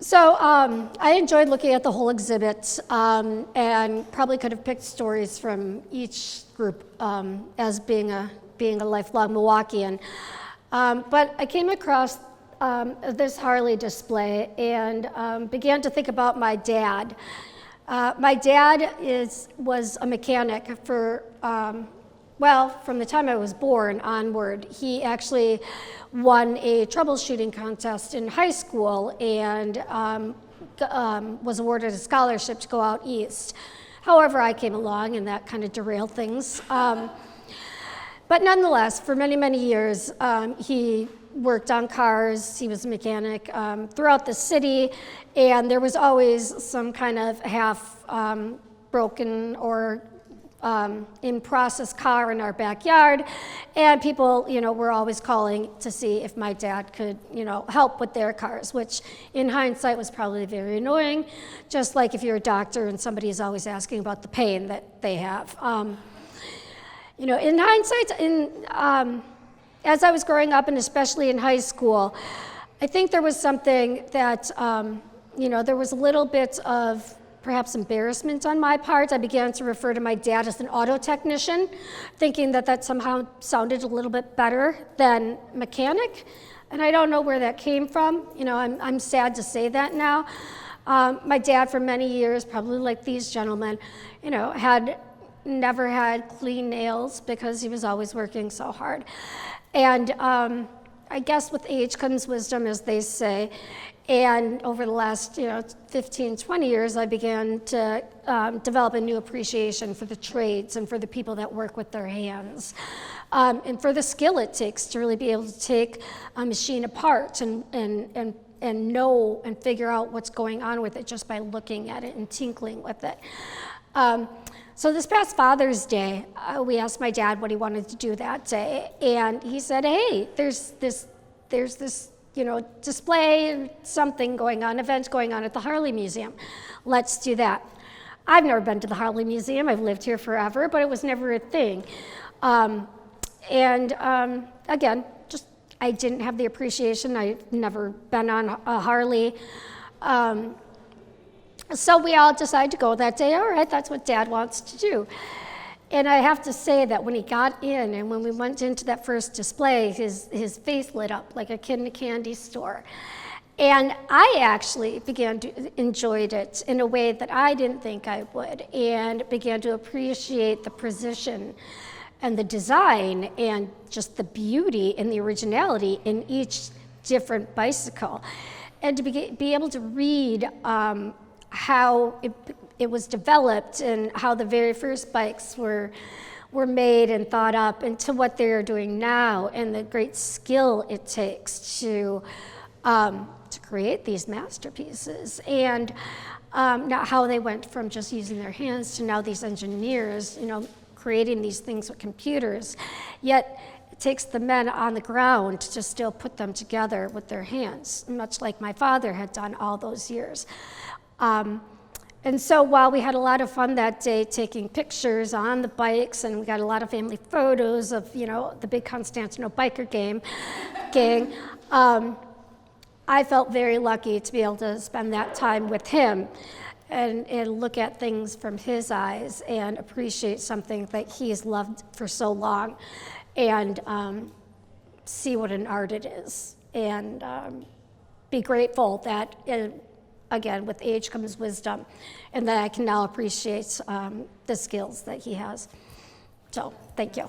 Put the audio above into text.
I enjoyed looking at the whole exhibit, and probably could have picked stories from each group as being a lifelong Milwaukeean. But I came across this Harley display and began to think about my dad. My dad was a mechanic for, from the time I was born onward. He actually won a troubleshooting contest in high school and was awarded a scholarship to go out east. However, I came along and that kind of derailed things. But nonetheless, for many, many years, he worked on cars. He was a mechanic throughout the city, and there was always some kind of half broken or in process car in our backyard, and people, were always calling to see if my dad could, help with their cars, which in hindsight was probably very annoying, just like if you're a doctor and somebody is always asking about the pain that they have. In hindsight, as I was growing up and especially in high school, I think there was something that, there was a little bit of perhaps embarrassment on my part. I began to refer to my dad as an auto technician, thinking that somehow sounded a little bit better than mechanic. And I don't know where that came from. I'm sad to say that now. My dad for many years, probably like these gentlemen, had never had clean nails because he was always working so hard. And I guess with age comes wisdom, as they say. And over the last 15, 20 years, I began to develop a new appreciation for the trades and for the people that work with their hands. And for the skill it takes to really be able to take a machine apart and know and figure out what's going on with it just by looking at it and tinkling with it. So this past Father's Day, we asked my dad what he wanted to do that day, and he said, "Hey, there's this display, something going on, event going on at the Harley Museum. Let's do that." I've never been to the Harley Museum. I've lived here forever, but it was never a thing. Again, just I didn't have the appreciation. I've never been on a Harley. So we all decided to go that day. All right, that's what Dad wants to do. And I have to say that when he got in and when we went into that first display, his face lit up like a kid in a candy store. And I actually began to enjoy it in a way that I didn't think I would, and began to appreciate the precision and the design and just the beauty and the originality in each different bicycle. And to be able to read how it was developed and how the very first bikes were made and thought up, and to what they are doing now, and the great skill it takes to create these masterpieces, and now how they went from just using their hands to now these engineers, creating these things with computers. Yet it takes the men on the ground to still put them together with their hands, much like my father had done all those years. And so while we had a lot of fun that day taking pictures on the bikes, and we got a lot of family photos of, the big Constantino biker gang, I felt very lucky to be able to spend that time with him and look at things from his eyes and appreciate something that he has loved for so long, and see what an art it is, and be grateful that again, with age comes wisdom, and that I can now appreciate the skills that he has. So, thank you.